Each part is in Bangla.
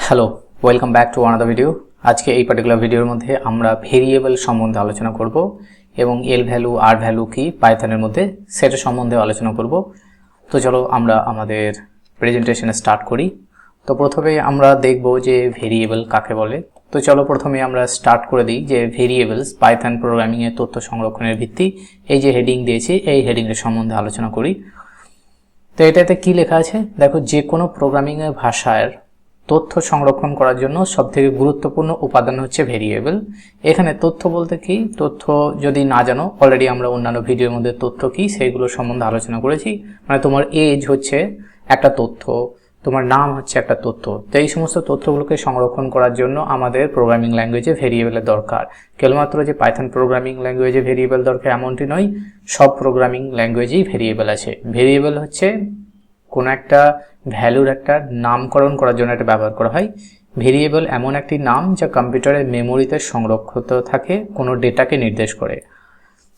Hello, welcome back to another video. আজকে এই পার্টিকুলার ভিডিওর মধ্যে আমরা ভেরিয়েবল সম্বন্ধে আলোচনা করব এবং এল ভ্যালু আর ভ্যালু কি পাইথনের মধ্যে সেটা সম্বন্ধে আলোচনা করব। তো চলো আমরা আমাদের প্রেজেন্টেশনে স্টার্ট করি। তো প্রথমে আমরা দেখব যে ভেরিয়েবল কাকে বলে। তো চলো প্রথমে আমরা স্টার্ট করে দিই যে ভেরিয়েবলস পাইথন প্রোগ্রামিংয়ের তথ্য সংরক্ষণের ভিত্তি। এই যে হেডিং দিয়েছি এই হেডিংয়ের সম্বন্ধে আলোচনা করি। তো এটাতে কি লেখা আছে দেখো, যে কোনো প্রোগ্রামিংয়ের ভাষার তথ্য সংরক্ষণ করার জন্য সবথেকে গুরুত্বপূর্ণ উপাদান হচ্ছে ভেরিয়েবল। এখানে তথ্য বলতে কি, তথ্য যদি না জানো অলরেডি আমরা অন্যান্য ভিডিওর মধ্যে তথ্য কি সেইগুলো সম্বন্ধে আলোচনা করেছি। মানে তোমার এজ হচ্ছে একটা তথ্য, তোমার নাম হচ্ছে একটা তথ্য। তো এই সমস্ত তথ্যগুলোকে সংরক্ষণ করার জন্য আমাদের প্রোগ্রামিং ল্যাঙ্গুয়েজে ভেরিয়েবলের দরকার। কেবলমাত্র যে পাইথন প্রোগ্রামিং ল্যাঙ্গুয়েজে ভেরিয়েবল দরকার এমনটি নয়, সব প্রোগ্রামিং ল্যাঙ্গুয়েজেই ভেরিয়েবল আছে। ভেরিয়েবল হচ্ছে কোনো একটা ভ্যালুর একটা নামকরণ করার জন্য এটা ব্যবহার করা হয়। ভেরিয়েবল এমন একটি নাম যা কম্পিউটারের মেমোরিতে সংরক্ষিত থাকে, কোনো ডেটাকে নির্দেশ করে।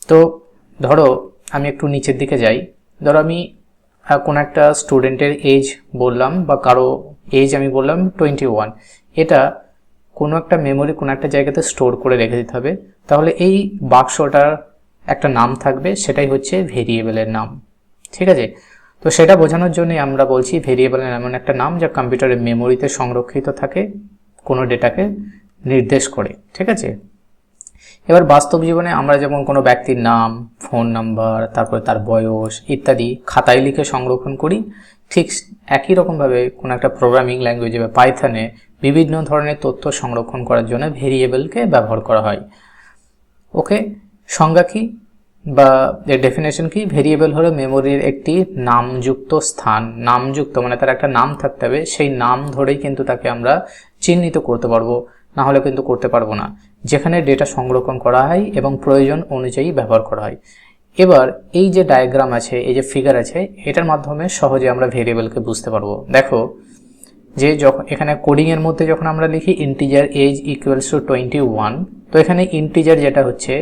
তো ধরো আমি একটু নিচের দিকে যাই, ধরো আমি কোনো একটা স্টুডেন্টের এজ বললাম বা কারো এজ আমি বললাম 21, এটা কোনো একটা মেমোরি কোনো একটা জায়গাতে স্টোর করে রেখে দিতে হবে। তাহলে এই বাক্সটার একটা নাম থাকবে, সেটাই হচ্ছে ভেরিয়েবলের নাম। ঠিক আছে, তো সেটা বোঝানোর জন্য আমরা বলছি ভেরিয়েবলের এমন একটা নাম যা কম্পিউটারের মেমোরিতে সংরক্ষিত থাকে, কোনো ডেটাকে নির্দেশ করে। ঠিক আছে, এবার বাস্তব জীবনে আমরা যেমন কোনো ব্যক্তির নাম, ফোন নাম্বার, তারপরে তার বয়স ইত্যাদি খাতায় লিখে সংরক্ষণ করি, ঠিক একই রকমভাবে কোনো একটা প্রোগ্রামিং ল্যাঙ্গুয়েজে বা পাইথনে বিভিন্ন ধরনের তথ্য সংরক্ষণ করার জন্য ভেরিয়েবলকে ব্যবহার করা হয়। ওকে, সংজ্ঞা কি বা এর ডেফিনেশন কি? ভেরিয়েবল হলো মেমোরির একটি নামযুক্ত স্থান। নামযুক্ত মানে তার একটা নাম থাকতে হবে, সেই নাম ধরেই কিন্তু তাকে আমরা চিহ্নিত করতে পারবো, না হলে কিন্তু করতে পারবো না, যেখানে ডেটা সংরক্ষণ করা হয় এবং প্রয়োজন অনুযায়ী ব্যবহার করা হয়। এবার এই যে ডায়াগ্রাম আছে, এই যে ফিগার আছে, এটার মাধ্যমে সহজে আমরা ভেরিয়েবলকে বুঝতে পারবো। দেখো যে যখন এখানে কোডিং এর মধ্যে যখন আমরা লিখি ইন্টিজার এজ ইকুয়ালস টু 21, তো এখানে ইন্টিজার যেটা হচ্ছে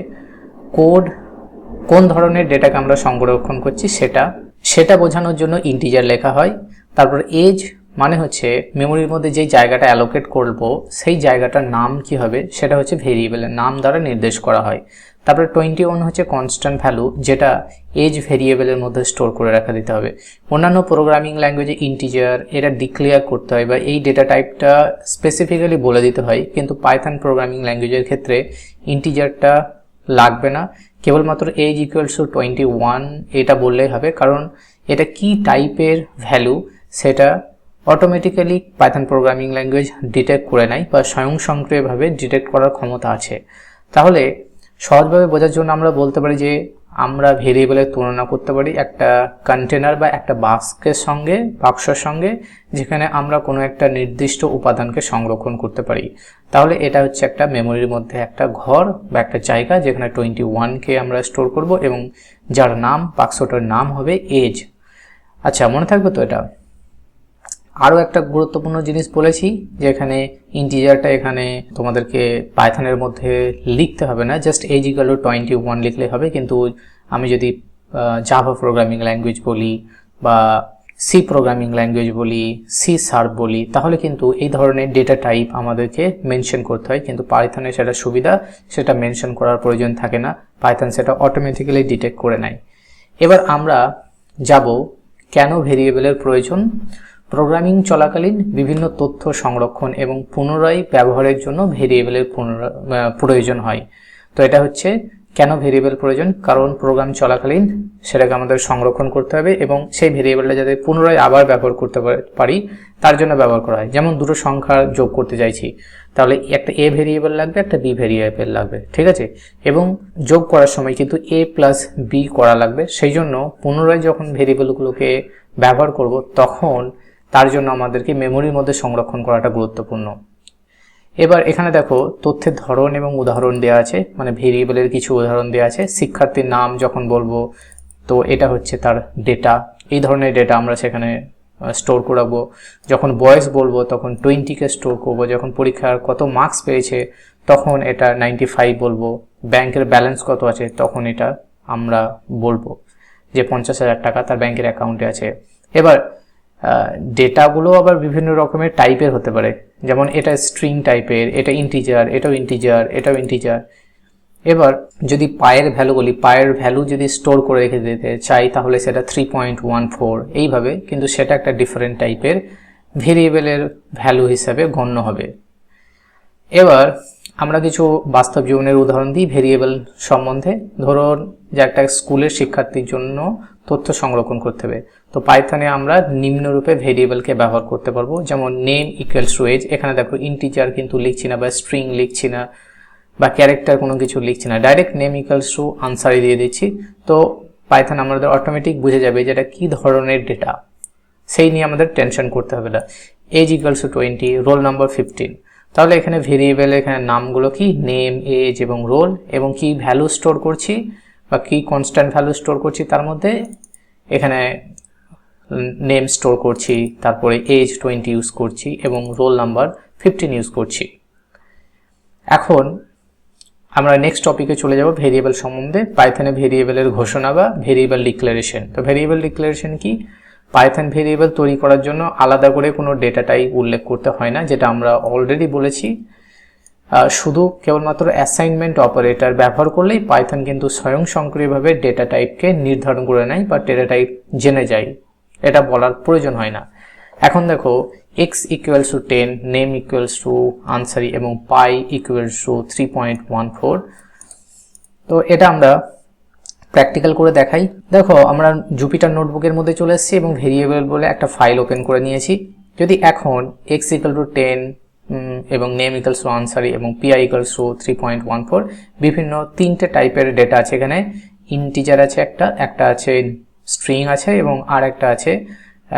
কোড, কোন ধরনের ডেটাকে আমরা সংরক্ষণ করছি সেটা বোঝানোর জন্য ইন্টিজার লেখা হয়। তারপর এজ মানে হচ্ছে মেমোরির মধ্যে যে জায়গাটা অ্যালোকেট করব সেই জায়গাটার নাম কি হবে, সেটা হচ্ছে ভেরিয়েবলের নাম দ্বারা নির্দেশ করা হয়। তারপরে 21 হচ্ছে কনস্ট্যান্ট ভ্যালু, যেটা এজ ভেরিয়েবলের মধ্যে স্টোর করে রাখা দিতে হবে। অন্যান্য প্রোগ্রামিং ল্যাঙ্গুয়েজে ইন্টিজার এটা ডিক্লেয়ার করতে হয় বা এই ডেটা টাইপটা স্পেসিফিক্যালি বলে দিতে হয়, কিন্তু পাইথন প্রোগ্রামিং ল্যাঙ্গুয়েজের ক্ষেত্রে ইন্টিজারটা লাগবে না, কেবলমাত্র এজ ইকুয়ালস টু 21 এটা বললেই হবে, কারণ এটা কি টাইপের ভ্যালু সেটা automatically Python programming language detect করে নেয় বা স্বয়ংক্রিয়ভাবে ডিটেক্ট করার ক্ষমতা আছে। তাহলে সহজভাবে বোঝার জন্য আমরা বলতে পারি যে আমরা ভেরিয়েবলের তুলনা করতে পারি একটা কন্টেনার বা একটা বাক্সের সঙ্গে, যেখানে আমরা কোনো একটা নির্দিষ্ট উপাদানকে সংরক্ষণ করতে পারি। তাহলে এটা হচ্ছে একটা মেমোরির মধ্যে একটা ঘর বা একটা জায়গা, যেখানে 21কে আমরা স্টোর করব এবং যার নাম, বাক্সটার নাম হবে এজ। আচ্ছা, মনে থাকবে তো এটা? আরও একটা গুরুত্বপূর্ণ জিনিস বলেছি যে এখানে ইন্টিজারটা এখানে তোমাদেরকে পাইথনের মধ্যে লিখতে হবে না, জাস্ট এজ ইকুয়াল টু 21 লিখলে হবে। কিন্তু আমি যদি জাভা প্রোগ্রামিং ল্যাঙ্গুয়েজ বলি বা সি প্রোগ্রামিং ল্যাঙ্গুয়েজ বলি, সি শার্প বলি, তাহলে কিন্তু এই ধরনের ডেটা টাইপ আমাদেরকে মেনশন করতে হয়, কিন্তু পাইথনে সেটা সুবিধা, সেটা মেনশন করার প্রয়োজন থাকে না, পাইথন সেটা অটোমেটিক্যালি ডিটেক্ট করে নেয়। এবার আমরা যাব কেন ভেরিয়েবলের প্রয়োজন। প্রোগ্রামিং চলাকালীন বিভিন্ন তথ্য সংরক্ষণ এবং পুনরায় ব্যবহারের জন্য ভেরিয়েবলের প্রয়োজন হয়। তো এটা হচ্ছে কেন ভেরিয়েবল প্রয়োজন, কারণ প্রোগ্রাম চলাকালীন সেটাকে আমাদের সংরক্ষণ করতে হবে এবং সেই ভেরিয়েবলটা যাতে পুনরায় আবার ব্যবহার করতে পারি তার জন্য ব্যবহার করা হয়। যেমন দুটো সংখ্যা যোগ করতে চাইছি, তাহলে একটা এ ভেরিয়েবল লাগবে, একটা বি ভেরিয়েবল লাগবে। ঠিক আছে, এবং যোগ করার সময় কিন্তু এ প্লাস বি করা লাগবে। সেই জন্য পুনরায় যখন ভেরিয়েবলগুলোকে ব্যবহার করব তখন তার জন্য আমাদেরকে মেমোরির মধ্যে সংরক্ষণ করাটা গুরুত্বপূর্ণ। এবার এখানে দেখো তথ্যের ধরন এবং উদাহরণ দেওয়া আছে, মানে ভেরিয়েবলের কিছু উদাহরণ দেওয়া আছে। শিক্ষার্থীর নাম যখন বলবো তো এটা হচ্ছে তার ডেটা, এই ধরনের ডেটা আমরা সেখানে স্টোর করাবো। যখন বয়স বলবো তখন 20কে স্টোর করবো। যখন পরীক্ষার কত মার্কস পেয়েছে তখন এটা 95 বলবো। ব্যাংকের ব্যালেন্স কত আছে তখন এটা আমরা বলবো যে 50,000 টাকা তার ব্যাংকের অ্যাকাউন্টে আছে। এবার ডেটাগুলো আবার বিভিন্ন রকমের টাইপের হতে পারে, যেমন এটা স্ট্রিং টাইপের, এটা ইন্টিজার, এটাও ইন্টিজার, এটাও ইন্টিজার। এবার যদি পায়ের ভ্যালু যদি স্টোর করে রেখে দিতে চাই তাহলে সেটা 3.14 এইভাবে, কিন্তু সেটা একটা ডিফারেন্ট টাইপের ভেরিয়েবলের ভ্যালু হিসাবে গণ্য হবে। এবার আমরা কিছু বাস্তব জীবনের উদাহরণ দিই ভেরিয়েবল সম্বন্ধে। ধরুন যে একটা স্কুলের শিক্ষার্থীর জন্য তথ্য সংরক্ষণ করতে হবে, তো পাইথনে আমরা নিম্নরূপে ভেরিয়েবলকে ব্যবহার করতে পারবো, যেমন নেম ইকুয়ালস টু এজ। এখানে দেখো ইন্টিজার কিন্তু লিখছি না বা স্ট্রিং লিখছি না বা ক্যারেক্টার কোনো কিছু লিখছি না, ডাইরেক্ট নেম ইকুয়ালস টু আনসারই দিয়ে দিচ্ছি। তো পাইথন আমাদের অটোমেটিক বুঝে যাবে যে এটা কী ধরনের ডেটা, সেই নিয়ে আমাদের টেনশন করতে হবে না। Age equals to 20, roll number 15। তাহলে এখানে ভেরিয়েবল, এখানে নামগুলো কি নেম, এজ এবং রোল, এবং কি ভ্যালু স্টোর করছি বা কি কনস্ট্যান্ট ভ্যালু স্টোর করছি, তার মধ্যে এখানে নেম স্টোর করছি, তারপরে এজ 20 ইউজ করছি এবং রোল নাম্বার 15 ইউজ করছি। এখন আমরা নেক্সট টপিকে চলে যাব ভেরিয়েবল সম্বন্ধে। পাইথনে ভেরিয়েবলের ঘোষণা বা ভেরিয়েবল ডিক্লারেশন। তো ভেরিয়েবল ডিক্লারেশন কি? পাইথন ভেরিয়েবল তৈরি করার জন্য আলাদা করে কোনো ডেটা টাইপ উল্লেখ করতে হয় না, যেটা আমরা অলরেডি বলেছি। শুধু কেবলমাত্র অ্যাসাইনমেন্ট অপারেটর ব্যবহার করলেই পাইথন কিন্তু স্বয়ংক্রিয়ভাবে ডেটা টাইপকে নির্ধারণ করে নেয় বা ডেটা টাইপ জেনে যায়, এটা বলার প্রয়োজন হয় না। এখন দেখো x equals to 10, name equals to Ansari এবং পাই ইকুয়ালস টু 3.14। তো এটা আমরা প্র্যাকটিক্যাল করে দেখাই। দেখো আমরা জুপিটার নোটবুকের মধ্যে চলে এসেছি এবং ভেরিয়েবল বলে একটা ফাইল ওপেন করে নিয়েছি। যদি এখন x ইকুয়াল টু 10 এবং নেম ইকুয়ালস টু আনসারি এবং pi ইকুয়ালস টু 3.14 বিভিন্ন 3টে টাইপের ডেটা আছে। এখানে ইন্টিজার আছে, একটা আছে স্ট্রিং আছে এবং আর একটা আছে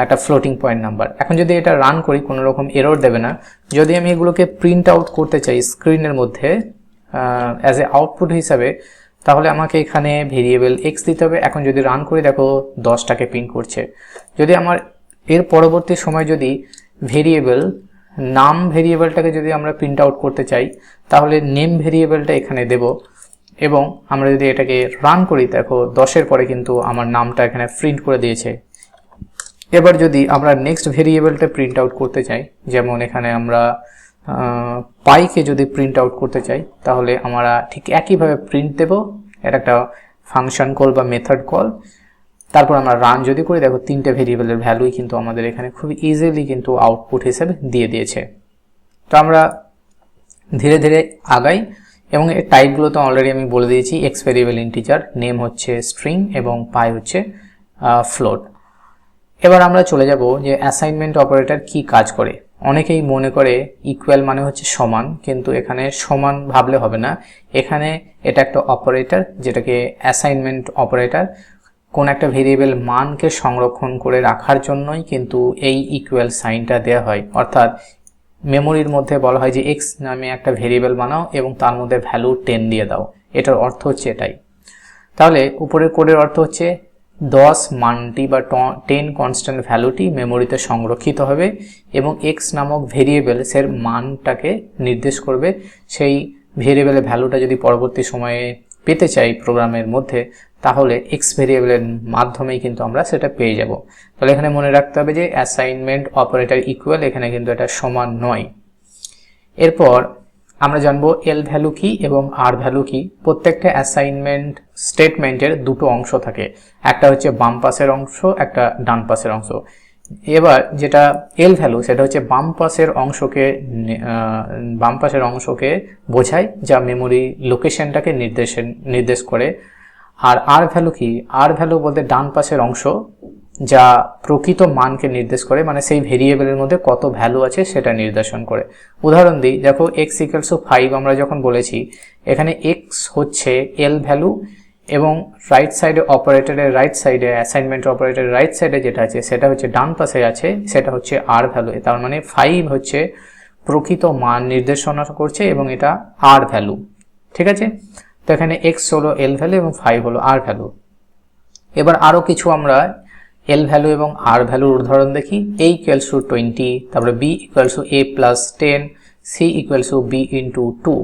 একটা ফ্লোটিং পয়েন্ট নাম্বার। এখন যদি এটা রান করি কোনো রকম এরর দেবে না। যদি আমি এগুলোকে প্রিন্ট আউট করতে চাই স্ক্রিনের মধ্যে অ্যাজ এ আউটপুট হিসাবে, তাহলে আমাকে এখানে ভেরিয়েবল x দিতে হবে। এখন যদি রান করি দেখো 10টাকে প্রিন্ট করছে। যদি আমার এর পরবর্তী সময় যদি নাম ভেরিয়েবলটাকে যদি আমরা প্রিন্ট আউট করতে চাই, তাহলে নেম ভেরিয়েবলটা এখানে দেব এবং আমরা যদি এটাকে রান করি দেখো 10-এর পরে কিন্তু আমার নামটা এখানে প্রিন্ট করে দিয়েছে। এবার যদি আমরা নেক্সট ভেরিয়েবলটা প্রিন্ট আউট করতে চাই, যেমন এখানে আমরা পাইকে যদি প্রিন্ট আউট করতে চাই, তাহলে আমরা ঠিক একইভাবে প্রিন্ট দেব। এটা একটা ফাংশন কল বা মেথড কল। তারপর আমরা রান যদি করি দেখো 3টে ভেরিয়েবলের ভ্যালুই কিন্তু আমাদের এখানে খুব ইজিলি কিন্তু আউটপুট হিসেবে দিয়ে দিয়েছে। তো আমরা ধীরে ধীরে আগাই এবং এর টাইপগুলো তো অলরেডি আমি বলে দিয়েছি। এক্স ভেরিয়েবল ইন্টিজার, নেম হচ্ছে স্ট্রিং এবং পাই হচ্ছে ফ্লোট। এবার আমরা চলে যাব যে অ্যাসাইনমেন্ট অপারেটর কি কাজ করে। অনেকেই মনে করে ইকুয়াল মানে হচ্ছে সমান, কিন্তু এখানে সমান ভাবলে হবে না। এখানে এটা একটা অপারেটর, যেটাকে অ্যাসাইনমেন্ট অপারেটর কোন একটা ভেরিয়েবল মানকে সংরক্ষণ করে রাখার জন্যই কিন্তু এই ইকুয়াল সাইনটা দেওয়া হয়। অর্থাৎ মেমোরির মধ্যে বলা হয় যে x নামে একটা ভেরিয়েবল বানাও এবং তার মধ্যে ভ্যালু 10 দিয়ে দাও। এটার অর্থ হচ্ছে এটাই। তাহলে উপরের কোডের অর্থ হচ্ছে 10 মানটি বা 10 কনস্ট্যান্ট ভ্যালুটি মেমোরিতে সংরক্ষিত হবে এবং x নামক ভেরিয়েবলসের মানটাকে নির্দেশ করবে। সেই ভেরিয়েবলের ভ্যালুটা যদি পরবর্তী সময়ে পেতে চাই প্রোগ্রামের মধ্যে, তাহলে x ভেরিয়েবলের মাধ্যমেই কিন্তু আমরা সেটা পেয়ে যাব। তাহলে এখানে মনে রাখতে হবে যে অ্যাসাইনমেন্ট অপারেটর ইকুয়াল, এখানে কিন্তু এটা সমান নয়। এরপর আমরা জানবো এল ভ্যালু কি এবং আর ভ্যালু কি। প্রত্যেকটা অ্যাসাইনমেন্ট স্টেটমেন্টের দুটো অংশ থাকে, একটা হচ্ছে বাম পাশের অংশ, একটা ডান পাশের অংশ। এবার যেটা এল ভ্যালু সেটা হচ্ছে বাম পাশের অংশকে বোঝায়, যা মেমোরি লোকেশনটাকে নির্দেশ করে। আর আর ভ্যালু কি? আর ভ্যালু বলতে ডান পাশের অংশ, যা প্রকৃত মানকে নির্দেশ করে, মানে সেই ভেরিয়েবলের মধ্যে কত ভ্যালু আছে সেটা নির্দেশন করে। উদাহরণ দিই, দেখো x ইকুয়ালস টু 5 আমরা যখন বলেছি, এখানে x হচ্ছে এল ভ্যালু এবং রাইট সাইডে অপারেটরের রাইট সাইডে, অ্যাসাইনমেন্ট অপারেটরের রাইট সাইডে যেটা আছে সেটা হচ্ছে ডান পাশে আছে, সেটা হচ্ছে আর ভ্যালু। তার মানে 5 হচ্ছে প্রকৃত মান নির্দেশনা করছে এবং এটা আর ভ্যালু। ঠিক আছে, তো এখানে x হলো এল ভ্যালু এবং 5 হলো আর ভ্যালু। এবার আরও কিছু আমরা এল ভ্যালু এবং আর ভ্যালুর উদাহরণ দেখি। a ইকুয়ালস টু 20, তারপরে b equals to a plus 10, c equals to b into 2।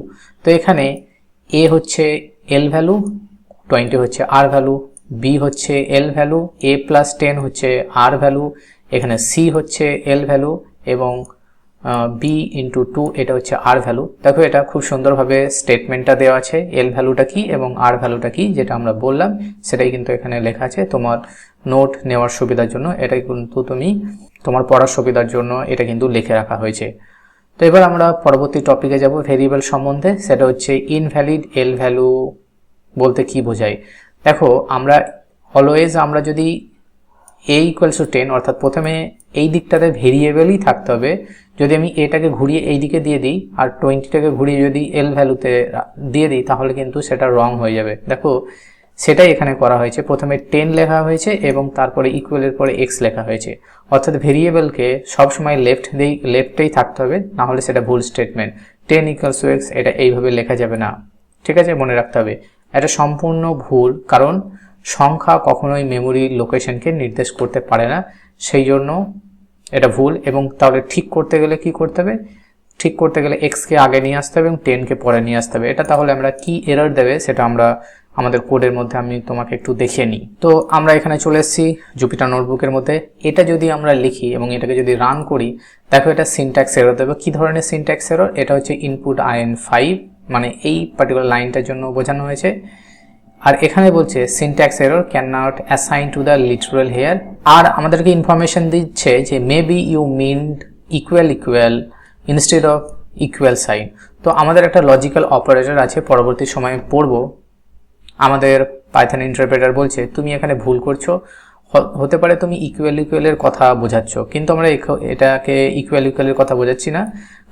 তো এখানে a হচ্ছে এল ভ্যালু, 20 হচ্ছে আর ভ্যালু, b হচ্ছে এল ভ্যালু, a প্লাস 10 হচ্ছে আর ভ্যালু এখানে সি হচ্ছে এল ভ্যালু এবং বি ইন্টু 2 এটা হচ্ছে আর ভ্যালু। দেখো এটা খুব সুন্দরভাবে স্টেটমেন্টটা দেওয়া আছে, এল ভ্যালুটা কি এবং আর ভ্যালুটা কি যেটা আমরা বললাম সেটাই কিন্তু এখানে লেখা আছে। তোমার নোট নেওয়ার সুবিধার জন্য এটাই কিন্তু তুমি তোমার পড়ার সুবিধার জন্য এটা কিন্তু লিখে রাখা হয়েছে। তো এবার আমরা পরবর্তী টপিকে যাব ভেরিয়েবল সম্বন্ধে, সেটা হচ্ছে ইনভ্যালিড এল ভ্যালু বলতে কি বোঝায়। দেখো আমরা অলওয়েজ আমরা যদি a ইকুয়ালস টু 10 অর্থাৎ প্রথমে এই দিকটাতে ভেরিয়েবলই থাকতে হবে। যদি আমি এটাকে ঘুরিয়ে এই দিকে দিয়ে দিই আর 20টাকে ঘুরিয়ে যদি এল ভ্যালুতে দিয়ে দিই তাহলে কিন্তু সেটা রং হয়ে যাবে। দেখো সেটাই এখানে করা হয়েছে, প্রথমে 10 লেখা হয়েছে এবং তারপরে ইকুয়ালের পরে x লেখা হয়েছে। অর্থাৎ ভেরিয়েবলকে সবসময় লেফটেই থাকতে হবে, না হলে সেটা ভুল স্টেটমেন্ট। 10 ইকুয়ালস টু x এটা এইভাবে লেখা যাবে না, ঠিক আছে, মনে রাখতে হবে। এটা সম্পূর্ণ ভুল, কারণ সংখ্যা কখনোই মেমোরি লোকেশনকে নির্দেশ করতে পারে না, সেই জন্য এটা ভুল। এবং তাহলে ঠিক করতে গেলে কি করতে হবে, ঠিক করতে গেলে x কে আগে নিয়ে আসতে হবে এবং 10 কে পরে নিয়ে আসতে হবে। এটা তাহলে আমরা কি এরর দেবে সেটা আমরা আমাদের কোডের মধ্যে আমি তোমাকে একটু দেখিয়ে নিই। তো আমরা এখানে চলে এসেছি জুপিটার নোটবুকের মধ্যে। এটা যদি আমরা লিখি এবং এটাকে যদি রান করি, দেখো এটা সিনট্যাক্স এরর দেবে। কি ধরনের সিনট্যাক্স এরর? এটা হচ্ছে ইনপুট in5, মানে এই পার্টিকুলার লাইনটার জন্য বোঝানো হয়েছে। আর এখানে বলছে syntax error can not assign to the literal here. আর আমাদেরকে ইনফরমেশন দিচ্ছে যে maybe you meant equal equal instead of equal sign. তো আমাদের একটা লজিক্যাল অপারেটর আছে, পরবর্তী সময়ে পড়বো। আমাদের পাইথন ইন্টারপ্রেটার বলছে তুমি এখানে ভুল করছো, হতে পারে তুমি ইকুয়াল ইকুয়ালের কথা বোঝাচ্ছ, কিন্তু আমরা এটাকে ইকুয়াল ইকুয়ালের কথা বোঝাচ্ছি না,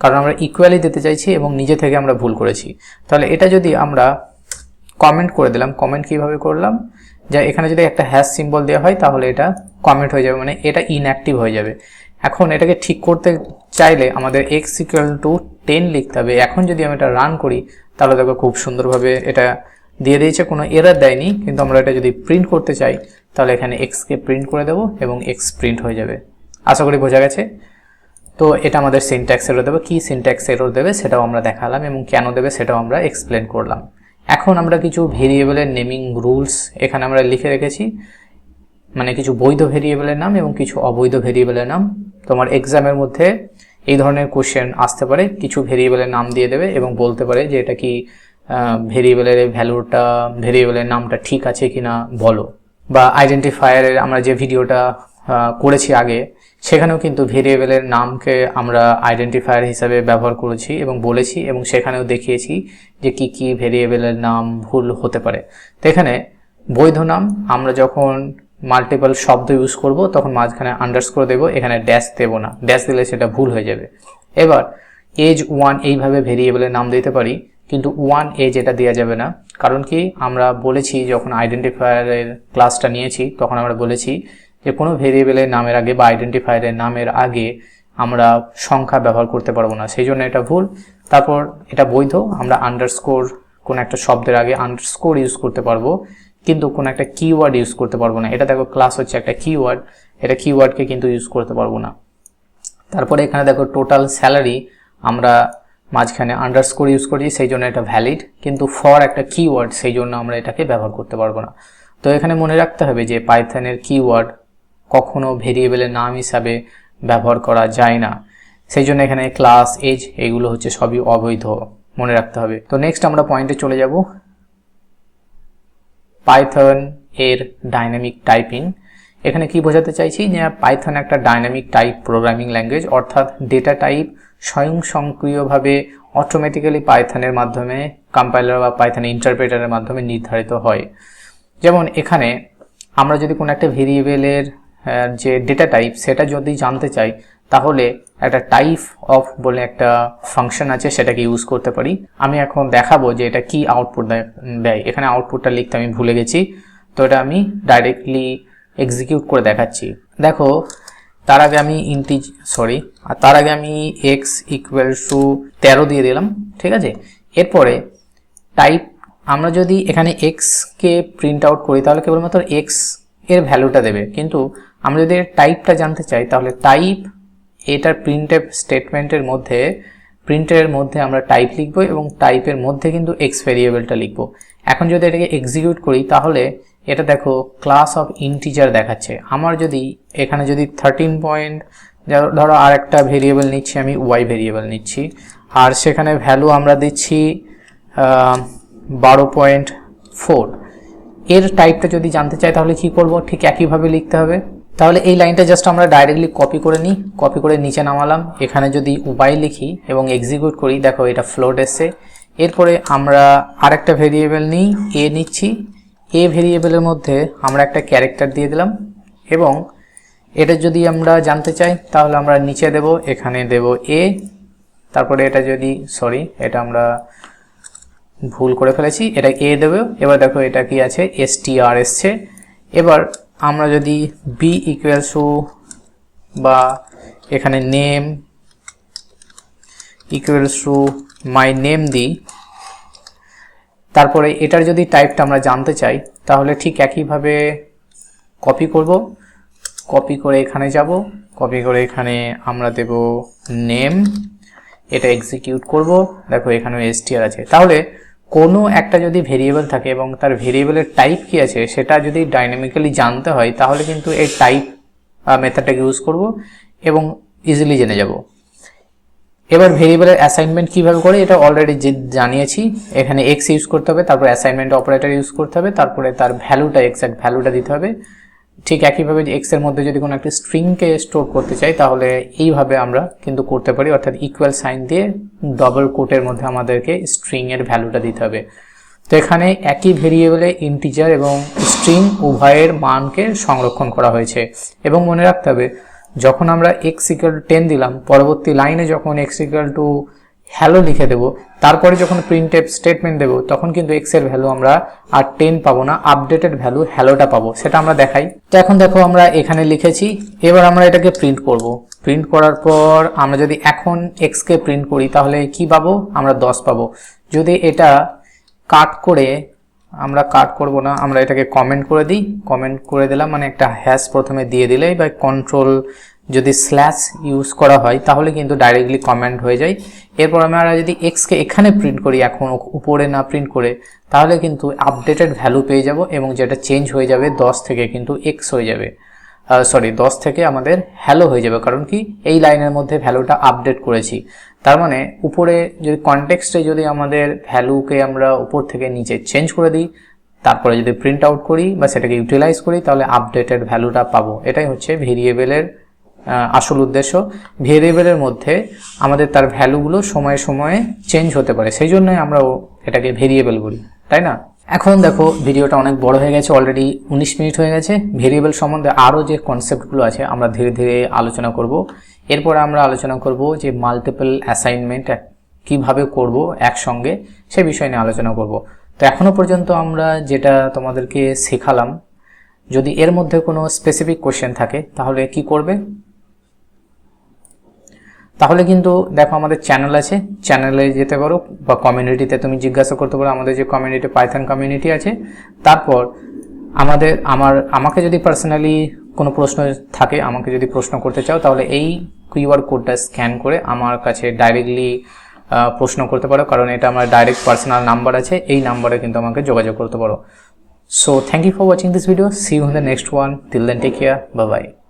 কারণ আমরা ইকুয়ালি দিতে চাইছি এবং নিজে থেকে আমরা ভুল করেছি। তাহলে এটা যদি আমরা কমেন্ট করে দিলাম, কমেন্ট কিভাবে করলাম, যা এখানে যদি একটা হ্যাশ সিম্বল দেওয়া হয় তাহলে এটা কমেন্ট হয়ে যাবে, মানে এটা ইনঅ্যাক্টিভ হয়ে যাবে। এখন এটাকে ঠিক করতে চাইলে আমাদের x ইকুয়াল টু 10 লিখতে হবে। এখন যদি আমি এটা রান করি তাহলে দেখো খুব সুন্দরভাবে এটা দিয়ে দিয়েছে, কোনো এরর দেয়নি। কিন্তু আমরা এটা যদি প্রিন্ট করতে চাই তাহলে এখানে x কে প্রিন্ট করে দেবো এবং x প্রিন্ট হয়ে যাবে। আশা করি বোঝা গেছে। তো এটা আমাদের সিনট্যাক্স এরর দেবে। কি সিনট্যাক্স এরর দেবে সেটাও আমরা দেখালাম এবং কেন দেবে সেটাও আমরা এক্সপ্লেন করলাম। এখন আমরা কিছু ভেরিয়েবলের নেমিং রুলস এখানে আমরা লিখে রেখেছি, মানে কিছু বৈধ ভেরিয়েবলের নাম এবং কিছু অবৈধ ভেরিয়েবলের নাম। তোমার এক্সামের মধ্যে এই ধরনের কোশ্চেন আসতে পারে, কিছু ভেরিয়েবলের নাম দিয়ে দেবে এবং বলতে পারে যে এটা কি ভেরিয়েবলের ভ্যালুটা, ভেরিয়েবলের নামটা ঠিক আছে কিনা বলো। বা আইডেন্টিফায়ারের আমরা যে ভিডিওটা করেছি আগে, সেখানেও কিন্তু ভেরিয়েবলের নামকে আমরা আইডেন্টিফায়ার হিসাবে ব্যবহার করেছি এবং বলেছি, এবং সেখানেও দেখিয়েছি যে কি কি ভেরিয়েবলের নাম ভুল হতে পারে। তো এখানে বৈধ নাম আমরা যখন মাল্টিপল শব্দ ইউজ করব তখন মাঝখানে আন্ডারস্কোর দেব, এখানে ড্যাশ দেব না, ড্যাশ দিলে সেটা ভুল হয়ে যাবে। এবার এজ 1 এইভাবে ভেরিয়েবলের নাম দিতে পারি, কিন্তু 1 এজ এটা দেওয়া যাবে না। কারণ কি, আমরা বলেছি যখন আইডেন্টিফায়ারের ক্লাসটা নিয়েছি তখন আমরা বলেছি যে কোনো ভেরিয়েবলের নামের আগে বা আইডেন্টিফায়ারের নামের আগে আমরা সংখ্যা ব্যবহার করতে পারবো না, সেই জন্য এটা ভুল। তারপর এটা বৈধ, আমরা আন্ডারস্কোর কোন একটা শব্দের আগে আন্ডারস্কোর ইউজ করতে পারবো, কিন্তু কোন একটা কিওয়ার্ড ইউজ করতে পারবো না। এটা দেখো ক্লাস হচ্ছে একটা কিওয়ার্ড, এটা কিওয়ার্ডকে কিন্তু ইউজ করতে পারবো না। তারপরে এখানে দেখো টোটাল স্যালারি আমরা মাঝখানে আন্ডারস্কোর ইউজ করি, সেই জন্য এটা ভ্যালিড, কিন্তু ফর একটা কিওয়ার্ড সেই জন্য আমরা এটাকে ব্যবহার করতে পারবো না। তো এখানে মনে রাখতে হবে যে পাইথনের কিওয়ার্ড কখনো ভেরিয়েবলের নাম হিসাবে ব্যবহার করা যায় না, সেই জন্য এখানে ক্লাস, এজ এগুলো হচ্ছে সবই অবৈধ, মনে রাখতে হবে। তো নেক্সট আমরা পয়েন্টে চলে যাব, পাইথন এর ডাইনামিক টাইপিং। এখানে কি বোঝাতে চাইছি, যে পাইথন একটা ডাইনামিক টাইপ প্রোগ্রামিং ল্যাঙ্গুয়েজ, অর্থাৎ ডেটা টাইপ স্বয়ংক্রিয়ভাবে অটোমেটিক্যালি পাইথনের মাধ্যমে, কম্পাইলার বা পাইথন ইন্টারপ্রেটারের মাধ্যমে নির্ধারিত হয়। যেমন এখানে আমরা যদি কোনো একটা ভেরিয়েবলের যে ডেটা টাইপ সেটা যদি জানতে চাই তাহলে একটা টাইপ অফ বলে একটা ফাংশন আছে, সেটাকে ইউজ করতে পারি। আমি এখন দেখাবো যে এটা কি আউটপুট দেয়। এখানে আউটপুটটা লিখতে আমি ভুলে গেছি, তো এটা আমি ডাইরেক্টলি এক্সিকিউট করে দেখাচ্ছি। দেখো তার আগে আমি তার আগে আমি x ইকুয়াল টু 13 দিয়ে দিলাম, ঠিক আছে। এরপরে টাইপ, আমরা যদি এখানে x কে প্রিন্ট আউট করি তাহলে কেবলমাত্র x এর ভ্যালুটা দেবে, কিন্তু আমরা যদি এর টাইপটা জানতে চাই তাহলে টাইপ, এটার প্রিন্টএফ স্টেটমেন্টের মধ্যে, প্রিন্টের মধ্যে আমরা টাইপ লিখব এবং টাইপের মধ্যে কিন্তু x ভেরিয়েবলটা লিখব। এখন যদি এটাকে এক্সিকিউট করি তাহলে এটা দেখো ক্লাস অফ ইন্টিজার দেখাচ্ছে। আমার যদি এখানে যদি 13 পয়েন্ট, ধরো আর একটা ভেরিয়েবল নিচ্ছি, আমি ওয়াই ভেরিয়েবল নিচ্ছি, আর সেখানে ভ্যালু আমরা দিচ্ছি 12.4। এর টাইপটা যদি জানতে চাই তাহলে কি করব, ঠিক একইভাবে লিখতে হবে। তাহলে এই লাইনটা জাস্ট আমরা ডাইরেক্টলি কপি করে নিই, কপি করে নিচে নামালাম। এখানে যদি ওয়াই লিখি এবং এক্সিকিউট করি, দেখো এটা ফ্লোট এসছে। এরপরে আমরা আরেকটা ভেরিয়েবল নিই, এ নিচ্ছি। এ ভেরিয়েবলের মধ্যে আমরা একটা ক্যারেক্টার দিয়ে দিলাম, এবং এটা যদি আমরা জানতে চাই তাহলে আমরা নিচে দেব, এখানে দেব এ। তারপরে এটা যদি এটা আমরা ভুল করে ফেলেছি, এটা এ দেব। এবার দেখো এটা কি আছে, str এসছে। এবার আমরা যদি বি ইকুয়ালস টু বা এখানে name equals to my name দিই, তারপরে এটার যদি টাইপটা আমরা জানতে চাই তাহলে ঠিক একইভাবে কপি করব, কপি করে এখানে যাব, কপি করে এখানে আমরা দেব নেম, এটা এক্সিকিউট করব। দেখো এখানে str আছে। তাহলে কোনো একটা যদি ভেরিয়েবল থাকে এবং তার ভেরিয়েবলের টাইপ কি আছে সেটা যদি ডাইনামিক্যালি জানতে হয় তাহলে কিন্তু এই টাইপ মেথডটাকে ইউজ করব এবং ইজিলি জেনে যাব। এবার ভেরিয়েবলের অ্যাসাইনমেন্ট কিভাবে করে এটা অলরেডি জানিয়েছি। এখানে x ইউজ করতে হবে, তারপর অ্যাসাইনমেন্ট অপারেটর ইউজ করতে হবে, তারপরে তার ভ্যালুটা এক্সাক্ট ভ্যালুটা দিতে হবে। ঠিক একইভাবে x এর মধ্যে যদি কোনো একটা স্ট্রিংকে স্টোর করতে চাই তাহলে এইভাবে আমরা কিন্তু করতে পারি, অর্থাৎ ইকুয়াল সাইন দিয়ে ডবল কোটের মধ্যে আমাদেরকে স্ট্রিং এর ভ্যালুটা দিতে হবে। তো এখানে একই ভেরিয়েবলে ইন্টিজার এবং স্ট্রিং উভয়ের মানকে সংরক্ষণ করা হয়েছে। এবং মনে রাখতে হবে যখন আমরা x = 10 দিলাম, পরবর্তী লাইনে যখন x = হ্যালো লিখে দেব, তারপরে যখন প্রিন্টএফ স্টেটমেন্ট দেব তখন কিন্তু x এর ভ্যালু আমরা আর 10 পাবো না, আপডেটেড ভ্যালু হ্যালোটা পাবো। সেটা আমরা দেখাই। তো এখন দেখো আমরা এখানে লিখেছি, এবার আমরা এটাকে প্রিন্ট করব। প্রিন্ট করার পর আমরা যদি এখন x কে প্রিন্ট করি তাহলে কি পাবো, আমরা 10 পাবো। যদি এটা কাট করে, আমরা কাট করব না, আমরা এটাকে কমেন্ট করে দিই। কমেন্ট করে দিলাম মানে একটা হ্যাশ প্রথমে দিয়ে দিলেই বা কন্ট্রোল যদি স্ল্যাশ ইউজ করা হয় তাহলে কিন্তু ডাইরেক্টলি কমেন্ট হয়ে যায়। এরপর আমরা যদি x কে এখানে প্রিন্ট করি, এখন উপরে না প্রিন্ট করে, তাহলে কিন্তু আপডেটেড ভ্যালু পেয়ে যাব এবং যেটা চেঞ্জ হয়ে যাবে 10 থেকে কিন্তু x হয়ে যাবে, 10 থেকে আমাদের হ্যালো হয়ে যাবে। কারণ কি, এই লাইনের মধ্যে ভ্যালুটা আপডেট করেছি। তার মানে উপরে যদি কনটেক্সটে যদি আমাদের ভ্যালুকে আমরা উপর থেকে নিচে চেঞ্জ করে দিই, তারপরে যদি প্রিন্ট আউট করি বা সেটাকে ইউটিলাইজ করি তাহলে আপডেটেড ভ্যালুটা পাবো। এটাই হচ্ছে ভেরিয়েবলের আসল উদ্দেশ্য। ভেরিয়েবলের মধ্যে আমাদের তার ভ্যালুগুলো সময়ে সময়ে চেঞ্জ হতে পারে, সেই জন্যই আমরা এটাকে ভেরিয়েবল বলি, তাই না? এখন দেখো ভিডিওটা অনেক বড় হয়ে গেছে, অলরেডি 19 মিনিট হয়ে গেছে। ভেরিয়েবল সম্বন্ধে আরও যে কনসেপ্টগুলো আছে আমরা ধীরে ধীরে আলোচনা করব। এরপর আমরা আলোচনা করব যে মাল্টিপল অ্যাসাইনমেন্ট কিভাবে করব একসঙ্গে, সে বিষয় নিয়ে আলোচনা করব। তো এখনো পর্যন্ত আমরা যেটা তোমাদেরকে শেখালাম, যদি এর মধ্যে কোনো স্পেসিফিক কোশ্চেন থাকে তাহলে কি করবে, তাহলে কিন্তু দেখো আমাদের চ্যানেল আছে, চ্যানেলে যেতে পারো বা কমিউনিটিতে তুমি জিজ্ঞাসা করতে পারো। আমাদের যে কমিউনিটি, পাইথন কমিউনিটি আছে। তারপর আমাকে যদি পার্সোনালি কোনো প্রশ্ন থাকে, আমাকে যদি প্রশ্ন করতে চাও তাহলে এই কিউআর কোডটা স্ক্যান করে আমার কাছে ডাইরেক্টলি প্রশ্ন করতে পারো, কারণ এটা আমার ডাইরেক্ট পার্সোনাল নাম্বার আছে, এই নাম্বারে কিন্তু আমাকে যোগাযোগ করতে পারো। So thank you for watching this video. See you in the next one. Till then, take care. Bye bye.